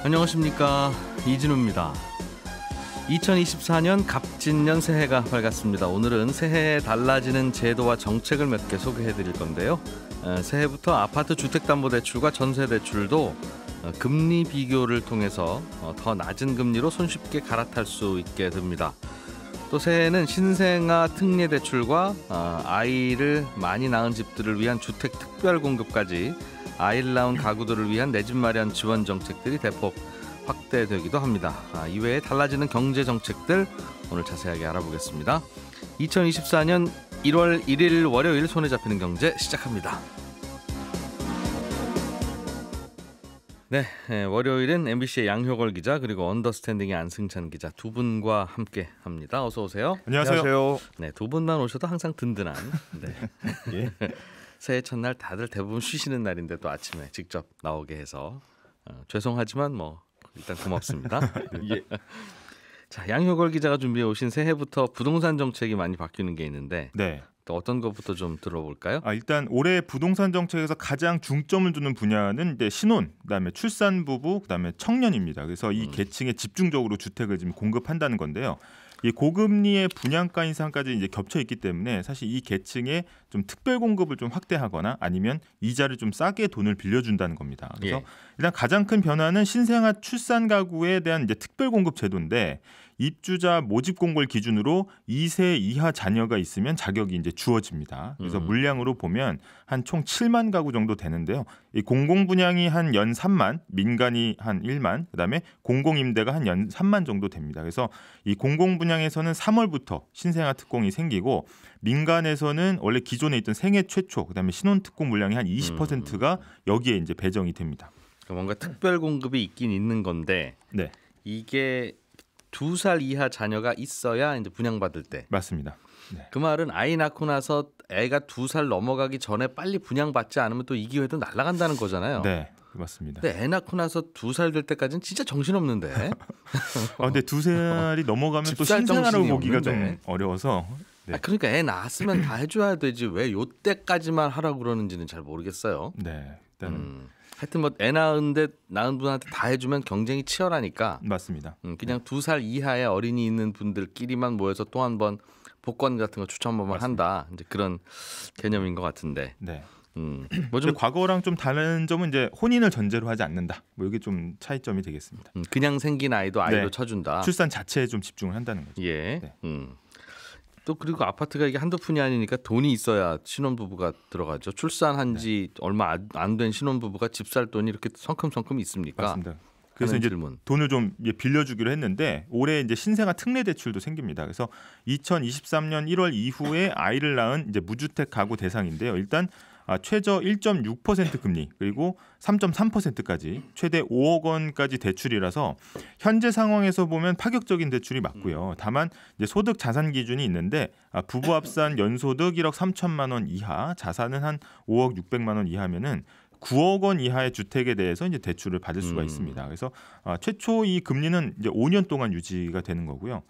안녕하십니까, 이진우입니다. 2024년 갑진년 새해가 밝았습니다. 오늘은 새해에 달라지는 제도와 정책을 몇 개 소개해드릴 건데요. 새해부터 아파트 주택담보대출과 전세대출도 금리 비교를 통해서 더 낮은 금리로 손쉽게 갈아탈 수 있게 됩니다. 또 새해에는 신생아 특례대출과 아이를 많이 낳은 집들을 위한 주택 특별공급까지 아이를 낳은 가구들을 위한 내 집 마련 지원 정책들이 대폭 확대되기도 합니다. 이외에 달라지는 경제 정책들 오늘 자세하게 알아보겠습니다. 2024년 1월 1일 월요일 손에 잡히는 경제 시작합니다. 네, 월요일은 MBC의 양효걸 기자 그리고 언더스탠딩의 안승찬 기자 두 분과 함께합니다. 어서 오세요. 안녕하세요. 네, 두 분만 오셔도 항상 든든한. 네. 예. 새해 첫날 다들 대부분 쉬시는 날인데 또 아침에 직접 나오게 해서 죄송하지만 일단 고맙습니다. 예. 자, 양효걸 기자가 준비해 오신 새해부터 부동산 정책이 많이 바뀌는 게 있는데 네. 또 어떤 것부터 좀 들어볼까요? 일단 올해 부동산 정책에서 가장 중점을 두는 분야는 이제 신혼, 그다음에 출산 부부, 그다음에 청년입니다. 그래서 이 계층에 집중적으로 주택을 지금 공급한다는 건데요. 이 고금리의 분양가 인상까지 이제 겹쳐 있기 때문에 사실 이 계층에 좀 특별 공급을 좀 확대하거나 아니면 이자를 좀 싸게 돈을 빌려준다는 겁니다. 그래서 일단 가장 큰 변화는 신생아 출산 가구에 대한 이제 특별 공급 제도인데 입주자 모집 공고를 기준으로 2세 이하 자녀가 있으면 자격이 이제 주어집니다. 그래서 물량으로 보면 한 총 7만 가구 정도 되는데요. 이 공공 분양이 한 연 3만, 민간이 한 1만, 그다음에 공공 임대가 한 연 3만 정도 됩니다. 그래서 이 공공 분양에서는 3월부터 신생아 특공이 생기고 민간에서는 원래 기존에 있던 생애 최초, 그다음에 신혼 특공 물량이 한 20%가 여기에 이제 배정이 됩니다. 뭔가 특별 공급이 있긴 있는 건데 네. 이게 2살 이하 자녀가 있어야 이제 분양받을 때. 맞습니다. 네. 그 말은 아이 낳고 나서 애가 2살 넘어가기 전에 빨리 분양받지 않으면 또 이 기회도 날아간다는 거잖아요. 네, 맞습니다. 근데 애 낳고 나서 2살 될 때까지는 진짜 정신없는데. 근데 2살이 넘어가면 또 신생아라고 보기가 좀 어려워서. 네. 그러니까 애 낳았으면 다 해줘야 되지 왜 요때까지만 하라고 그러는지는 잘 모르겠어요. 네, 일단은. 하여튼 애 낳은 분한테 다 해주면 경쟁이 치열하니까. 맞습니다. 그냥 2살 이하의 어린이 있는 분들끼리만 모여서 또 한 번 복권 같은 거 추천 한번 한다. 이제 그런 개념인 것 같은데. 네. 좀 과거랑 좀 다른 점은 이제 혼인을 전제로 하지 않는다. 이게 좀 차이점이 되겠습니다. 그냥 생긴 아이도 아이로 쳐준다. 출산 자체에 좀 집중을 한다는 거죠. 예. 네. 또 그리고 아파트가 이게 한두 푼이 아니니까 돈이 있어야 신혼부부가 들어가죠. 출산한 지 얼마 안 된 신혼부부가 집 살 돈이 이렇게 성큼성큼 있습니까? 맞습니다. 그래서 이제 돈을 좀 빌려주기로 했는데 올해 이제 신생아 특례 대출도 생깁니다. 그래서 2023년 1월 이후에 아이를 낳은 이제 무주택 가구 대상인데요. 일단 최저 1.6% 금리 그리고 3.3%까지 최대 5억 원까지 대출이라서 현재 상황에서 보면 파격적인 대출이 맞고요. 다만 이제 소득 자산 기준이 있는데 부부 합산 연소득 1억 3천만 원 이하, 자산은 한 5억 600만 원 이하면은 9억 원 이하의 주택에 대해서 이제 대출을 받을 수가 있습니다. 그래서 최초 이 금리는 이제 5년 동안 유지가 되는 거고요.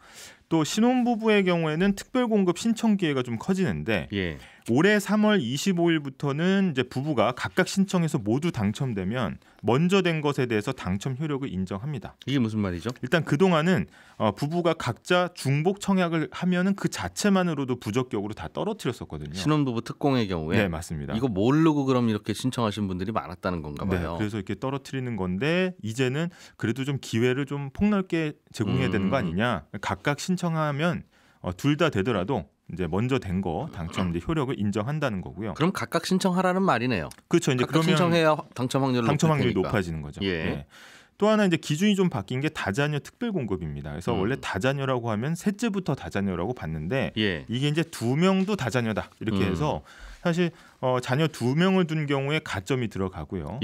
또 신혼부부의 경우에는 특별공급 신청 기회가 좀 커지는데 올해 3월 25일부터는 이제 부부가 각각 신청해서 모두 당첨되면 먼저 된 것에 대해서 당첨 효력을 인정합니다. 이게 무슨 말이죠? 일단 그동안은 부부가 각자 중복 청약을 하면은 그 자체만으로도 부적격으로 다 떨어뜨렸었거든요. 신혼부부 특공의 경우에. 네, 맞습니다. 이거 모르고 그럼 이렇게 신청하신 분들이 많았다는 건가 봐요. 네, 그래서 이렇게 떨어뜨리는 건데 이제는 그래도 좀 기회를 좀 폭넓게 제공해야 되는 거 아니냐. 각각 신청하면 둘 다 되더라도 이제 먼저 된 거 당첨 이제 효력을 인정한다는 거고요. 그럼 각각 신청하라는 말이네요. 그렇죠. 이제 각각 그러면 신청해야 당첨 확률이 높아지는 거죠. 예. 또 하나 이제 기준이 좀 바뀐 게 다자녀 특별 공급입니다. 그래서 원래 다자녀라고 하면 셋째부터 다자녀라고 봤는데 이게 이제 2명도 다자녀다 이렇게 해서 사실 자녀 2명을 둔 경우에 가점이 들어가고요.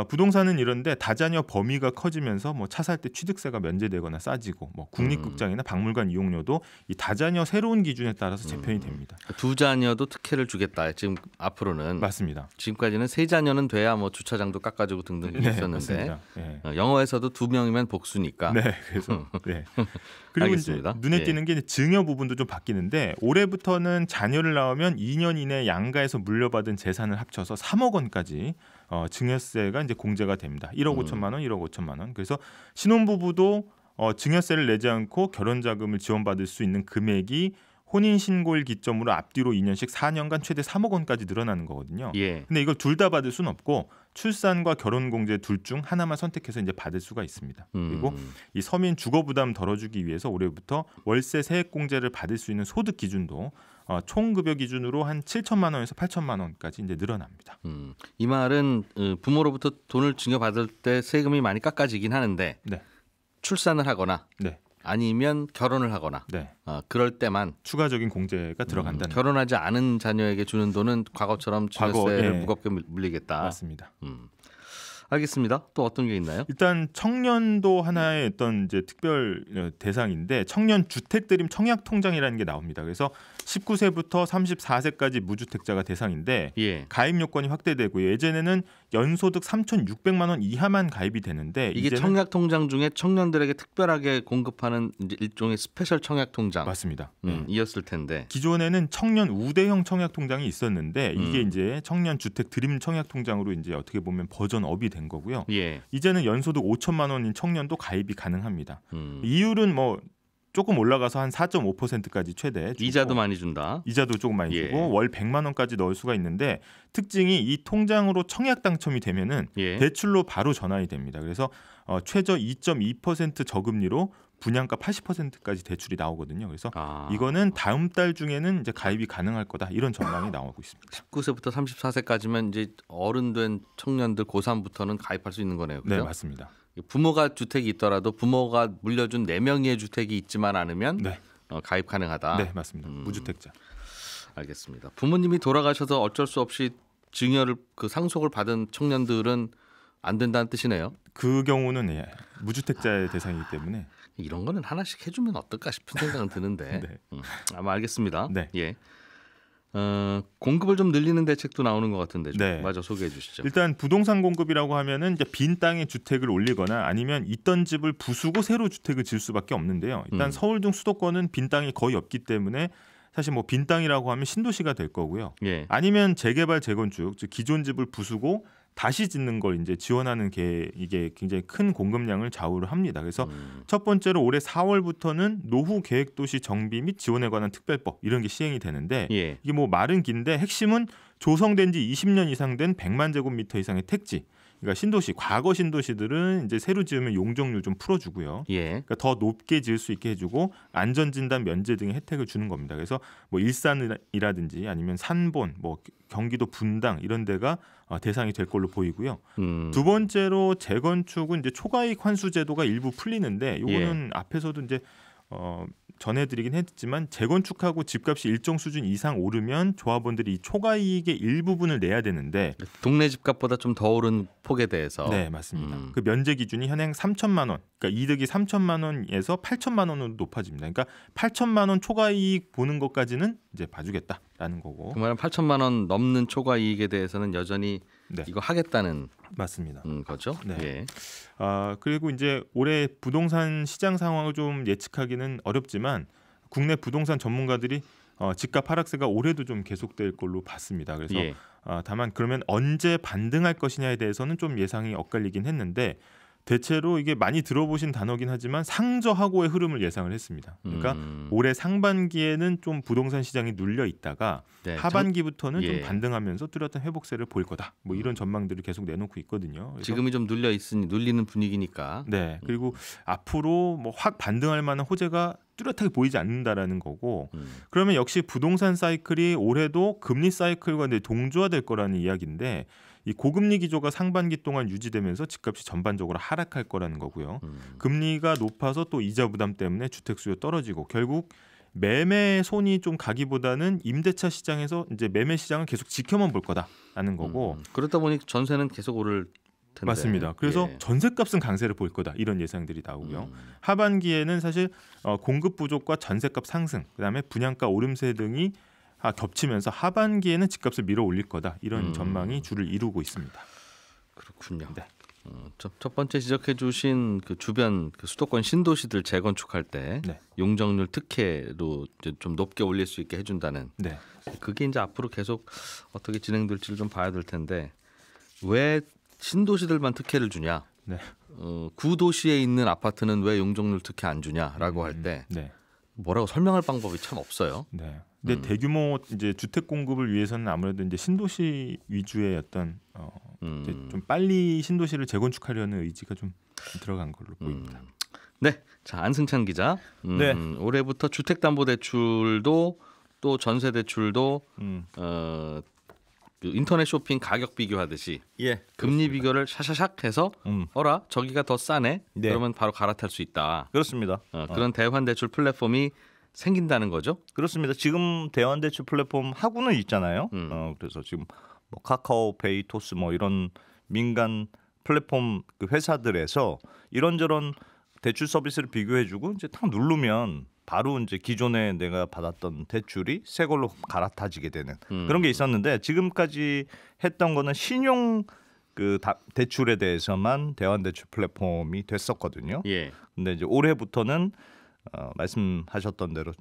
부동산은 이런데 다자녀 범위가 커지면서 뭐 차 살 때 취득세가 면제되거나 싸지고 뭐 국립극장이나 박물관 이용료도 이 다자녀 새로운 기준에 따라서 재편이 됩니다. 두 자녀도 특혜를 주겠다. 지금 앞으로는 맞습니다. 지금까지는 세 자녀는 돼야 뭐 주차장도 깎아주고 등등 있었는데 영어에서도 2명이면 복수니까. 네, 그래서 그리고 이제 눈에 띄는 게 증여 부분도 좀 바뀌는데 올해부터는 자녀를 낳으면 2년 이내 양가에서 물려받은 재산을 합쳐서 3억 원까지 증여세가 이제 공제가 됩니다. 1억 5천만 원, 1억 5천만 원. 그래서 신혼부부도 증여세를 내지 않고 결혼자금을 지원받을 수 있는 금액이 혼인신고일 기점으로 앞뒤로 2년씩 4년간 최대 3억 원까지 늘어나는 거거든요. 예. 근데 이걸 둘 다 받을 수는 없고 출산과 결혼공제 둘 중 하나만 선택해서 이제 받을 수가 있습니다. 그리고 이 서민 주거 부담 덜어주기 위해서 올해부터 월세 세액공제를 받을 수 있는 소득 기준도 총급여 기준으로 한 7천만 원에서 8천만 원까지 이제 늘어납니다. 이 말은 부모로부터 돈을 증여받을 때 세금이 많이 깎아지긴 하는데 네. 출산을 하거나 네. 아니면 결혼을 하거나 네. 그럴 때만 추가적인 공제가 들어간다는 결혼하지 않은 자녀에게 주는 돈은 과거처럼 증여세를 예. 무겁게 물리겠다. 맞습니다. 알겠습니다. 또 어떤 게 있나요? 일단 청년도 하나의 어떤 이제 특별 대상인데 청년 주택 드림 청약 통장이라는 게 나옵니다. 그래서 19세부터 34세까지 무주택자가 대상인데 예. 가입 요건이 확대되고요. 예전에는 연소득 3,600만 원 이하만 가입이 되는데 이게 이제는 청약 통장 중에 청년들에게 특별하게 공급하는 이제 일종의 스페셜 청약 통장. 맞습니다. 이었을 텐데. 기존에는 청년 우대형 청약 통장이 있었는데 이게 이제 청년 주택 드림 청약 통장으로 이제 어떻게 보면 버전업이 된 거고요. 예. 이제는 연소득 5천만 원인 청년도 가입이 가능합니다. 이율은 뭐 조금 올라가서 한 4.5%까지 최대 주고, 이자도 많이 준다. 이자도 조금 많이 예. 주고 월 100만 원까지 넣을 수가 있는데 특징이 이 통장으로 청약 당첨이 되면은 예. 대출로 바로 전환이 됩니다. 그래서 최저 2.2% 저금리로 분양가 80%까지 대출이 나오거든요. 그래서 이거는 다음 달 중에는 이제 가입이 가능할 거다 이런 전망이 나오고 있습니다. 19세부터 34세까지면 이제 어른 된 청년들 고3부터는 가입할 수 있는 거네요. 그죠? 네, 맞습니다. 부모가 주택이 있더라도 부모가 물려준 4명의 주택이 있지만 않으면 네. 가입 가능하다. 네, 맞습니다. 무주택자. 알겠습니다. 부모님이 돌아가셔서 어쩔 수 없이 증여를 상속을 받은 청년들은 안 된다는 뜻이네요. 그 경우는 예, 무주택자의 대상이기 때문에 이런 거는 하나씩 해주면 어떨까 싶은 생각은 드는데 네. 아마 알겠습니다. 네. 예. 공급을 좀 늘리는 대책도 나오는 것 같은데 좀 네. 마저 소개해 주시죠. 일단 부동산 공급이라고 하면은 이제 빈 땅에 주택을 올리거나 아니면 있던 집을 부수고 새로 주택을 지을 수밖에 없는데요. 일단 서울 등 수도권은 빈 땅이 거의 없기 때문에 사실 뭐 빈 땅이라고 하면 신도시가 될 거고요. 예. 아니면 재개발 재건축, 즉 기존 집을 부수고 다시 짓는 걸 이제 지원하는 게 이게 굉장히 큰 공급량을 좌우를 합니다. 그래서 첫 번째로 올해 4월부터는 노후 계획 도시 정비 및 지원에 관한 특별법 이런 게 시행이 되는데 예. 이게 뭐 말은 긴데 핵심은 조성된 지 20년 이상 된 100만 제곱미터 이상의 택지. 그러니까 신도시, 과거 신도시들은 이제 새로 지으면 용적률 좀 풀어주고요. 예. 그러니까 더 높게 지을 수 있게 해주고 안전진단 면제 등의 혜택을 주는 겁니다. 그래서 뭐 일산이라든지 아니면 산본, 뭐 경기도 분당 이런 데가 대상이 될 걸로 보이고요. 두 번째로 재건축은 이제 초과이익 환수 제도가 일부 풀리는데 이거는 앞에서도 이제 전해드리긴 했지만 재건축하고 집값이 일정 수준 이상 오르면 조합원들이 이 초과이익의 일부분을 내야 되는데 동네 집값보다 좀 더 오른 폭에 대해서 네 맞습니다. 그 면제 기준이 현행 3천만 원, 그러니까 이득이 3천만 원에서 8천만 원으로 높아집니다. 그러니까 8천만 원 초과이익 보는 것까지는 이제 봐주겠다라는 거고. 그 말은 8천만 원 넘는 초과 이익에 대해서는 여전히 네. 이거 하겠다는 맞습니다. 거죠. 네. 예. 그리고 이제 올해 부동산 시장 상황을 좀 예측하기는 어렵지만 국내 부동산 전문가들이 집값 하락세가 올해도 좀 계속될 걸로 봤습니다. 그래서 예. 다만 그러면 언제 반등할 것이냐에 대해서는 좀 예상이 엇갈리긴 했는데 대체로 이게 많이 들어보신 단어긴 하지만 상저하고의 흐름을 예상을 했습니다. 그러니까 올해 상반기에는 좀 부동산 시장이 눌려 있다가 네, 하반기부터는 예. 좀 반등하면서 뚜렷한 회복세를 보일 거다. 뭐 이런 전망들을 계속 내놓고 있거든요. 그래서 지금이 좀 눌려 있으니 눌리는 분위기니까. 네. 그리고 앞으로 뭐 확 반등할 만한 호재가 뚜렷하게 보이지 않는다라는 거고 그러면 역시 부동산 사이클이 올해도 금리 사이클과 동조화될 거라는 이야기인데 이 고금리 기조가 상반기 동안 유지되면서 집값이 전반적으로 하락할 거라는 거고요. 금리가 높아서 또 이자 부담 때문에 주택 수요 떨어지고 결국 매매 손이 좀 가기보다는 임대차 시장에서 이제 매매 시장을 계속 지켜만 볼 거다라는 거고 그러다 보니 전세는 계속 오를 텐데. 맞습니다. 그래서 예. 전세값은 강세를 보일 거다 이런 예상들이 나오고요. 하반기에는 사실 공급 부족과 전세값 상승, 그다음에 분양가 오름세 등이 겹치면서 하반기에는 집값을 밀어 올릴 거다 이런 전망이 주를 이루고 있습니다. 그렇군요. 네. 첫 번째 지적해 주신 그 주변 그 수도권 신도시들 재건축할 때 네. 용적률 특혜로 이제 좀 높게 올릴 수 있게 해준다는 네. 그게 이제 앞으로 계속 어떻게 진행될지를 좀 봐야 될 텐데 왜 신도시들만 특혜를 주냐? 네. 구도시에 있는 아파트는 왜 용적률 특혜 안 주냐라고 할 때 네. 뭐라고 설명할 방법이 참 없어요. 네. 근데 대규모 이제 주택 공급을 위해서는 아무래도 이제 신도시 위주의 어떤 이제 좀 빨리 신도시를 재건축하려는 의지가 좀 들어간 걸로 보입니다. 네, 자 안승찬 기자. 네. 올해부터 주택담보대출도 또 전세대출도 그 인터넷 쇼핑 가격 비교하듯이 예. 금리 비교를 샤샤샥 해서 어라 저기가 더 싸네. 네. 그러면 바로 갈아탈 수 있다. 그렇습니다. 그런 대환대출 플랫폼이 생긴다는 거죠. 그렇습니다. 지금 대환대출 플랫폼 하고는 있잖아요. 그래서 지금 뭐 카카오페이, 토스 뭐 이런 민간 플랫폼 그 회사들에서 이런저런 대출 서비스를 비교해주고 이제 딱 누르면 바로 이제 기존에 내가 받았던 대출이 새 걸로 갈아타지게 되는 그런 게 있었는데 지금까지 했던 거는 신용 그 대출에 대해서만 대환대출 플랫폼이 됐었거든요. 예. 근데 이제 올해부터는 말씀하셨던 대로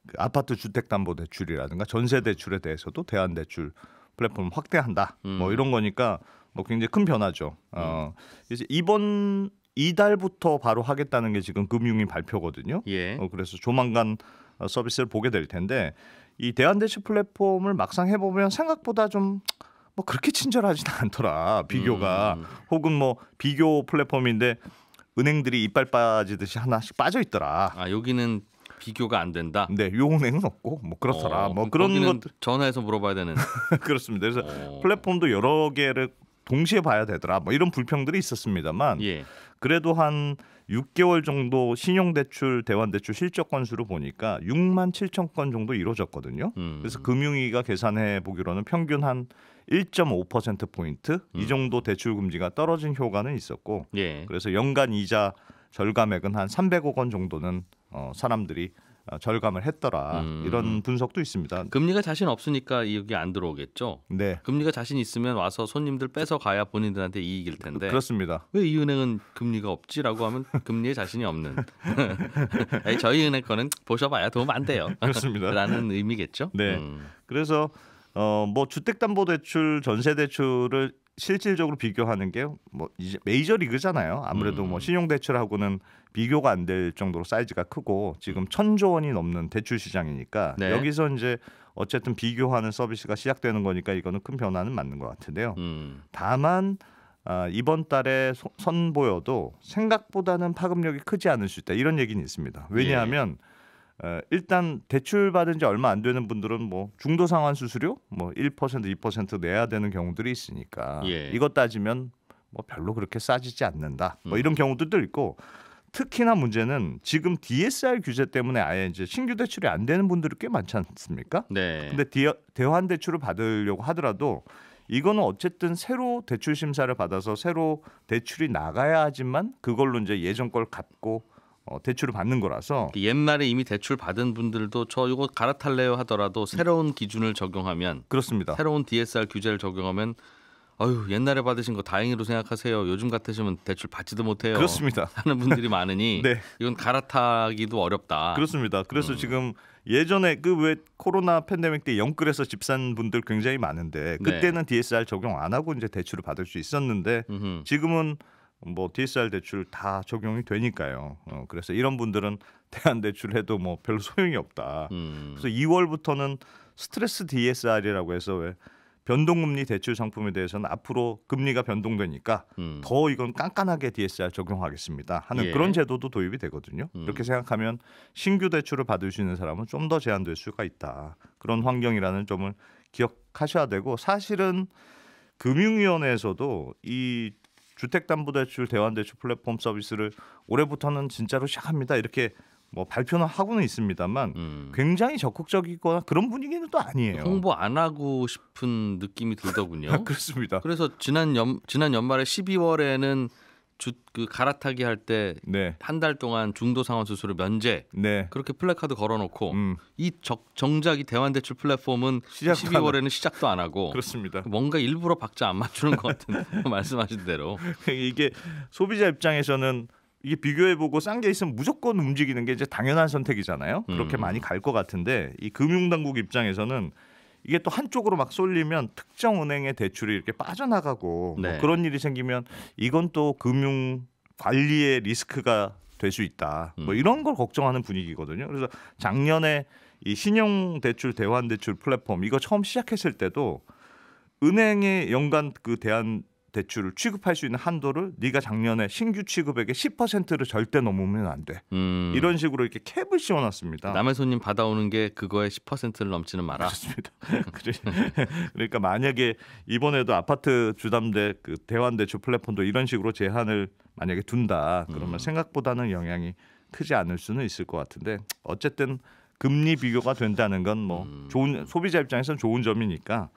그 아파트 주택담보대출이라든가 전세대출에 대해서도 대환대출 플랫폼 확대한다. 뭐 이런 거니까 뭐 굉장히 큰 변화죠. 그래서 이달부터 바로 하겠다는 게 지금 금융위 발표거든요. 예. 그래서 조만간 서비스를 보게 될 텐데 이 대환대출 플랫폼을 막상 해보면 생각보다 좀 뭐 그렇게 친절하지는 않더라. 비교가 혹은 뭐 비교 플랫폼인데 은행들이 이빨 빠지듯이 하나씩 빠져 있더라. 아 여기는 비교가 안 된다. 네, 요 은행은 없고 뭐 그렇더라. 뭐 그런 것들 전화해서 물어봐야 되는. 그렇습니다. 그래서 플랫폼도 여러 개를 동시에 봐야 되더라. 뭐 이런 불평들이 있었습니다만 예. 그래도 한 6개월 정도 신용대출, 대환대출 실적 건수를 보니까 6만 7천 건 정도 이루어졌거든요. 그래서 금융위가 계산해 보기로는 평균 한 1.5%포인트 이 정도 대출 금리가 떨어진 효과는 있었고 예. 그래서 연간 이자 절감액은 한 300억 원 정도는 사람들이 절감을 했더라. 이런 분석도 있습니다. 금리가 자신 없으니까 여기 안 들어오겠죠. 네. 금리가 자신 있으면 와서 손님들 뺏어 가야 본인들한테 이익일 텐데. 그렇습니다. 왜 이 은행은 금리가 없지라고 하면 금리에 자신이 없는. 아니, 저희 은행 거는 보셔봐야 도움 안 돼요. 그렇습니다. 라는 의미겠죠. 네. 그래서 뭐 주택담보대출, 전세대출을 실질적으로 비교하는 게 뭐 이제 메이저 리그잖아요. 아무래도 뭐 신용대출하고는 비교가 안 될 정도로 사이즈가 크고 지금 1,000조 원이 넘는 대출 시장이니까 네. 여기서 이제 어쨌든 비교하는 서비스가 시작되는 거니까 이거는 큰 변화는 맞는 것 같은데요. 다만 이번 달에 선보여도 생각보다는 파급력이 크지 않을 수 있다 이런 얘기는 있습니다. 왜냐하면 일단 대출 받은 지 얼마 안 되는 분들은 뭐 중도 상환 수수료 뭐 1% 2% 내야 되는 경우들이 있으니까 예. 이것 따지면 뭐 별로 그렇게 싸지지 않는다. 뭐 이런 경우들도 있고 특히나 문제는 지금 DSR 규제 때문에 아예 이제 신규 대출이 안 되는 분들이 꽤 많지 않습니까? 네. 근데 대환 대출을 받으려고 하더라도 이거는 어쨌든 새로 대출 심사를 받아서 새로 대출이 나가야 하지만 그걸로 이제 예전 걸 갚고 대출을 받는 거라서 옛날에 이미 대출 받은 분들도 저 이거 갈아탈래요 하더라도 새로운 기준을 적용하면 그렇습니다. 새로운 DSR 규제를 적용하면 아유 옛날에 받으신 거 다행히로 생각하세요. 요즘 같으시면 대출 받지도 못해요. 그렇습니다. 하는 분들이 많으니 네. 이건 갈아타기도 어렵다. 그렇습니다. 그래서 지금 예전에 그 왜 코로나 팬데믹 때 영끌에서 집 산 분들 굉장히 많은데 그때는 DSR 적용 안 하고 이제 대출을 받을 수 있었는데 지금은 뭐 DSR 대출 다 적용이 되니까요. 그래서 이런 분들은 대안 대출해도 뭐 별로 소용이 없다. 그래서 2월부터는 스트레스 DSR이라고 해서 왜 변동금리 대출 상품에 대해서는 앞으로 금리가 변동되니까 더 이건 깐깐하게 DSR 적용하겠습니다 하는 예. 그런 제도도 도입이 되거든요. 이렇게 생각하면 신규 대출을 받을 수 있는 사람은 좀 더 제한될 수가 있다. 그런 환경이라는 점을 기억하셔야 되고 사실은 금융위원회에서도 이 주택담보대출, 대환대출 플랫폼 서비스를 올해부터는 진짜로 시작합니다. 이렇게 뭐 발표는 하고는 있습니다만 굉장히 적극적이거나 그런 분위기는 또 아니에요. 홍보 안 하고 싶은 느낌이 들더군요. 그렇습니다. 그래서 지난 연말에 12월에는 그 갈아타기 할 때 한 달 네. 동안 중도 상환 수수료 면제 네. 그렇게 플래카드 걸어놓고 이 정작 이 대환대출 플랫폼은 12월에는 시작도 안 하고 그렇습니다. 뭔가 일부러 박자 안 맞추는 것 같은 말씀하신 대로 이게 소비자 입장에서는 이게 비교해보고 싼 게 있으면 무조건 움직이는 게 이제 당연한 선택이잖아요. 그렇게 많이 갈 것 같은데 이 금융당국 입장에서는 이게 또 한쪽으로 막 쏠리면 특정 은행의 대출이 이렇게 빠져나가고 네. 뭐 그런 일이 생기면 이건 또 금융 관리의 리스크가 될 수 있다. 뭐 이런 걸 걱정하는 분위기거든요. 그래서 작년에 이 신용대출 대환대출 플랫폼 이거 처음 시작했을 때도 은행의 연간 그 대환대출을 취급할 수 있는 한도를 네가 작년에 신규 취급액의 10%를 절대 넘으면 안 돼. 이런 식으로 이렇게 캡을 씌워놨습니다. 남의 손님 받아오는 게 그거의 10%를 넘지는 마라. 그렇습니다. 그러니까 만약에 이번에도 아파트 주담대 그 대환대출 플랫폼도 이런 식으로 제한을 만약에 둔다. 그러면 생각보다는 영향이 크지 않을 수는 있을 것 같은데 어쨌든 금리 비교가 된다는 건 뭐 좋은 소비자 입장에서는 좋은 점이니까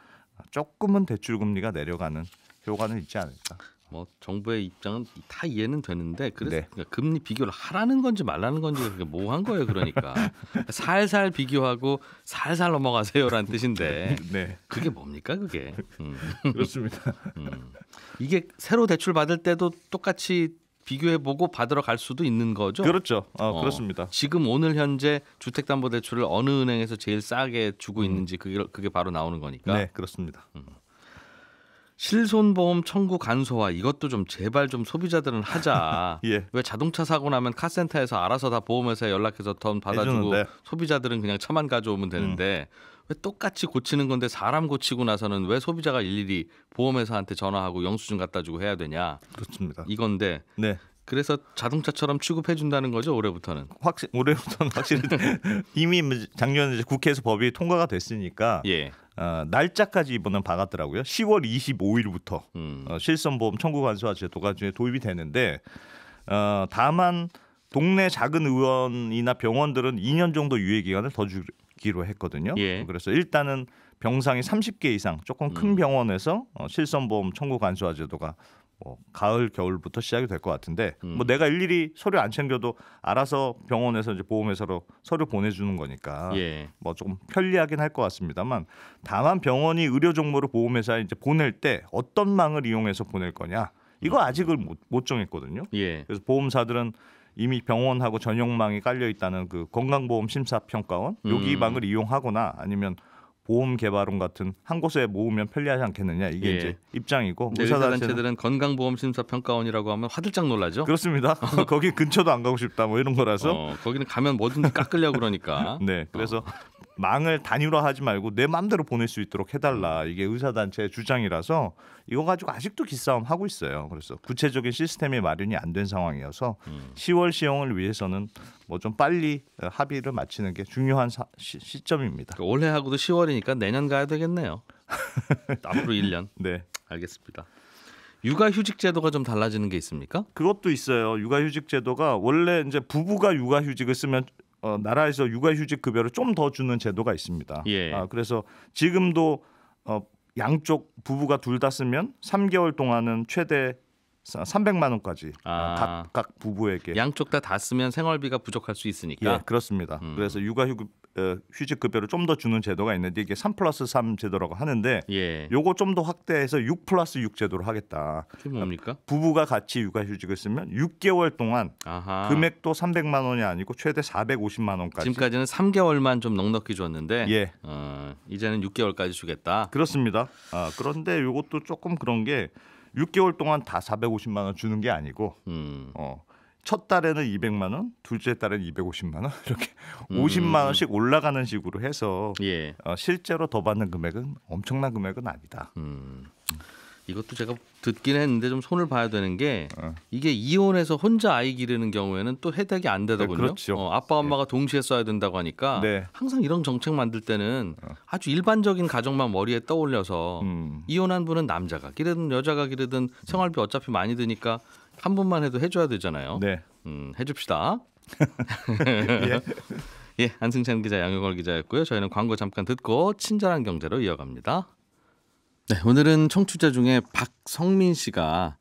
조금은 대출 금리가 내려가는 효과는 있지 않을까. 뭐 정부의 입장은 다 이해는 되는데 그래서 네. 그러니까 금리 비교를 하라는 건지 말라는 건지 그게 뭐한 거예요. 그러니까 살살 비교하고 살살 넘어가세요라는 뜻인데 네, 그게 뭡니까 그게? 그렇습니다. 이게 새로 대출 받을 때도 똑같이 비교해보고 받으러 갈 수도 있는 거죠? 그렇죠. 그렇습니다. 지금 오늘 현재 주택담보대출을 어느 은행에서 제일 싸게 주고 있는지 그게 바로 나오는 거니까. 네, 그렇습니다. 실손보험 청구 간소화 이것도 좀 제발 좀 소비자들은 하자. 예. 왜 자동차 사고 나면 카센터에서 알아서 다 보험회사에 연락해서 돈 받아주고 해주는데. 소비자들은 그냥 차만 가져오면 되는데 왜 똑같이 고치는 건데 사람 고치고 나서는 왜 소비자가 일일이 보험회사한테 전화하고 영수증 갖다 주고 해야 되냐. 그렇습니다. 이건데 네. 그래서 자동차처럼 취급해 준다는 거죠 올해부터는. 올해부터는 확실히 이미 작년에 이제 국회에서 법이 통과가 됐으니까 예. 날짜까지 이번엔 박았더라고요. 10월 25일부터 실손보험 청구 간소화 제도가 이제 도입이 되는데 다만 동네 작은 의원이나 병원들은 2년 정도 유예 기간을 더 주기로 했거든요. 예. 그래서 일단은 병상이 30개 이상 조금 큰 병원에서 실손보험 청구 간소화 제도가 뭐 가을 겨울부터 시작이 될 것 같은데 뭐 내가 일일이 서류 안 챙겨도 알아서 병원에서 이제 보험회사로 서류 보내주는 거니까 예. 뭐 조금 편리하긴 할 것 같습니다만 다만 병원이 의료 정보를 보험회사에 이제 보낼 때 어떤 망을 이용해서 보낼 거냐 이거 아직을 못 정했거든요. 예. 그래서 보험사들은 이미 병원하고 전용망이 깔려 있다는 그 건강보험 심사평가원 여기 망을 이용하거나 아니면 보험개발원 같은 한 곳에 모으면 편리하지 않겠느냐 이게 예. 이제 입장이고 의사단체들은 건강보험심사평가원이라고 하면 화들짝 놀라죠. 그렇습니다. 거기 근처도 안 가고 싶다 뭐 이런 거라서 거기는 가면 뭐든지 깎으려고 그러니까. 네 그래서 망을 단일화하지 말고 내 마음대로 보낼 수 있도록 해달라 이게 의사단체의 주장이라서 이거 가지고 아직도 기싸움 하고 있어요. 그래서 구체적인 시스템이 마련이 안 된 상황이어서 10월 시행을 위해서는 뭐 좀 빨리 합의를 마치는 게 중요한 시점입니다. 그러니까 올해하고도 10월이니까 내년 가야 되겠네요. 앞으로 1년. 네, 알겠습니다. 육아휴직 제도가 좀 달라지는 게 있습니까? 그것도 있어요. 육아휴직 제도가 원래 이제 부부가 육아휴직을 쓰면 나라에서 육아휴직 급여를 좀 더 주는 제도가 있습니다. 예. 그래서 지금도 양쪽 부부가 둘 다 쓰면 3개월 동안은 최대 300만 원까지 각 부부에게 양쪽 다 쓰면 생활비가 부족할 수 있으니까. 예, 그렇습니다. 그래서 휴직 급여를 좀 더 주는 제도가 있는데 이게 3+3 제도라고 하는데 예. 요거 좀 더 확대해서 6+6 제도로 하겠다. 그게 뭡니까? 부부가 같이 육아휴직을 쓰면 6개월 동안 아하. 금액도 300만 원이 아니고 최대 450만 원까지. 지금까지는 3개월만 좀 넉넉히 줬는데 예. 이제는 6개월까지 주겠다. 그렇습니다. 그런데 이것도 조금 그런 게 6개월 동안 다 450만 원 주는 게 아니고 첫 달에는 200만 원, 둘째 달에는 250만 원 이렇게 50만 원씩 올라가는 식으로 해서 예. 실제로 더 받는 금액은 엄청난 금액은 아니다. 이것도 제가 듣긴 했는데 좀 손을 봐야 되는 게 이게 이혼해서 혼자 아이 기르는 경우에는 또 혜택이 안 되더군요. 네, 그렇죠. 아빠 엄마가 동시에 써야 된다고 하니까 네. 항상 이런 정책 만들 때는 아주 일반적인 가정만 머리에 떠올려서 이혼한 분은 남자가 기르든 여자가 기르든 생활비 어차피 많이 드니까 한 분만 해도 해줘야 되잖아요. 네. 해줍시다. 예. 예, 안승찬 기자, 양효걸 기자였고요. 저희는 광고 잠깐 듣고 친절한 경제로 이어갑니다. 네, 오늘은 청취자 중에 박성민 씨가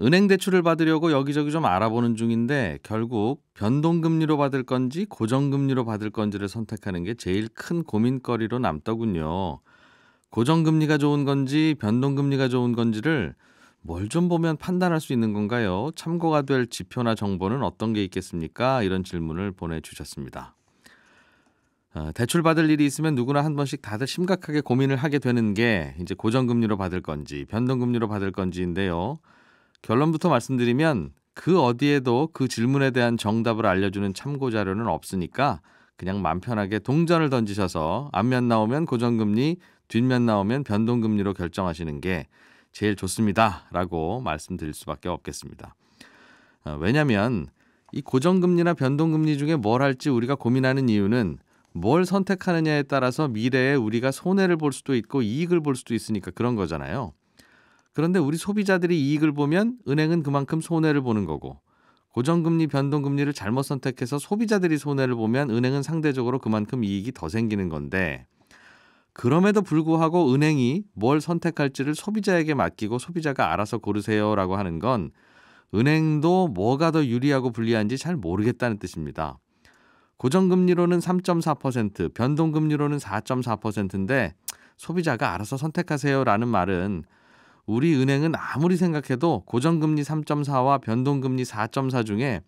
은행 대출을 받으려고 여기저기 좀 알아보는 중인데 결국 변동금리로 받을 건지 고정금리로 받을 건지를 선택하는 게 제일 큰 고민거리로 남더군요. 고정금리가 좋은 건지 변동금리가 좋은 건지를 뭘 좀 보면 판단할 수 있는 건가요? 참고가 될 지표나 정보는 어떤 게 있겠습니까? 이런 질문을 보내주셨습니다. 대출 받을 일이 있으면 누구나 한 번씩 다들 심각하게 고민을 하게 되는 게 이제 고정금리로 받을 건지 변동금리로 받을 건지인데요. 결론부터 말씀드리면 그 어디에도 그 질문에 대한 정답을 알려주는 참고 자료는 없으니까 그냥 맘 편하게 동전을 던지셔서 앞면 나오면 고정금리, 뒷면 나오면 변동금리로 결정하시는 게 제일 좋습니다라고 말씀드릴 수밖에 없겠습니다. 왜냐하면 이 고정금리나 변동금리 중에 뭘 할지 우리가 고민하는 이유는 뭘 선택하느냐에 따라서 미래에 우리가 손해를 볼 수도 있고 이익을 볼 수도 있으니까 그런 거잖아요. 그런데 우리 소비자들이 이익을 보면 은행은 그만큼 손해를 보는 거고 고정금리, 변동금리를 잘못 선택해서 소비자들이 손해를 보면 은행은 상대적으로 그만큼 이익이 더 생기는 건데 그럼에도 불구하고 은행이 뭘 선택할지를 소비자에게 맡기고 소비자가 알아서 고르세요라고 하는 건 은행도 뭐가 더 유리하고 불리한지 잘 모르겠다는 뜻입니다. 고정금리로는 3.4%, 변동금리로는 4.4%인데 소비자가 알아서 선택하세요라는 말은 우리 은행은 아무리 생각해도 고정금리 3.4와 변동금리 4.4 중에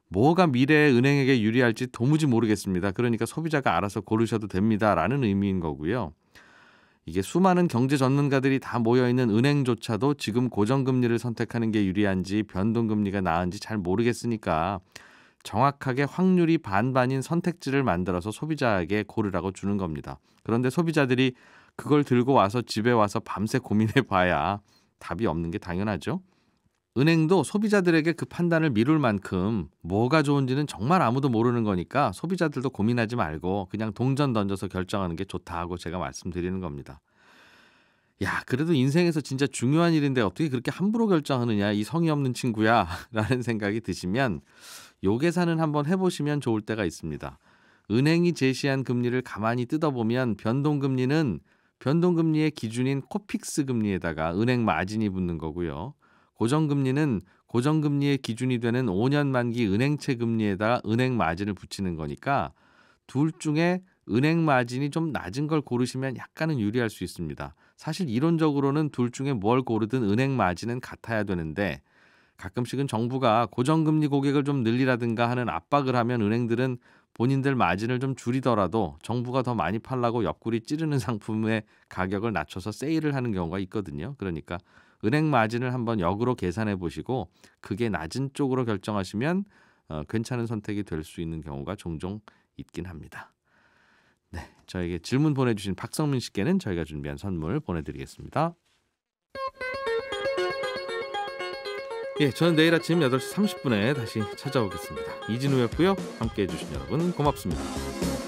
뭐가 미래에 은행에게 유리할지 도무지 모르겠습니다. 그러니까 소비자가 알아서 고르셔도 됩니다라는 의미인 거고요. 이게 수많은 경제 전문가들이 다 모여있는 은행조차도 지금 고정금리를 선택하는 게 유리한지 변동금리가 나은지 잘 모르겠으니까 정확하게 확률이 반반인 선택지를 만들어서 소비자에게 고르라고 주는 겁니다. 그런데 소비자들이 그걸 들고 와서 집에 와서 밤새 고민해 봐야 답이 없는 게 당연하죠. 은행도 소비자들에게 그 판단을 미룰 만큼 뭐가 좋은지는 정말 아무도 모르는 거니까 소비자들도 고민하지 말고 그냥 동전 던져서 결정하는 게 좋다고 제가 말씀드리는 겁니다. 야, 그래도 인생에서 진짜 중요한 일인데 어떻게 그렇게 함부로 결정하느냐 이 성의 없는 친구야 라는 생각이 드시면 요 계산은 한번 해보시면 좋을 때가 있습니다. 은행이 제시한 금리를 가만히 뜯어보면 변동금리의 기준인 코픽스 금리에다가 은행 마진이 붙는 거고요. 고정금리는 고정금리의 기준이 되는 5년 만기 은행채 금리에다가 은행 마진을 붙이는 거니까 둘 중에 은행 마진이 좀 낮은 걸 고르시면 약간은 유리할 수 있습니다. 사실 이론적으로는 둘 중에 뭘 고르든 은행 마진은 같아야 되는데 가끔씩은 정부가 고정금리 고객을 좀 늘리라든가 하는 압박을 하면 은행들은 본인들 마진을 좀 줄이더라도 정부가 더 많이 팔라고 옆구리 찌르는 상품의 가격을 낮춰서 세일을 하는 경우가 있거든요. 그러니까 은행 마진을 한번 역으로 계산해 보시고 그게 낮은 쪽으로 결정하시면 괜찮은 선택이 될 수 있는 경우가 종종 있긴 합니다. 네, 저에게 질문 보내주신 박성민 씨께는 저희가 준비한 선물 보내드리겠습니다. 예, 저는 내일 아침 8시 30분에 다시 찾아오겠습니다. 이진우였고요. 함께해 주신 여러분 고맙습니다.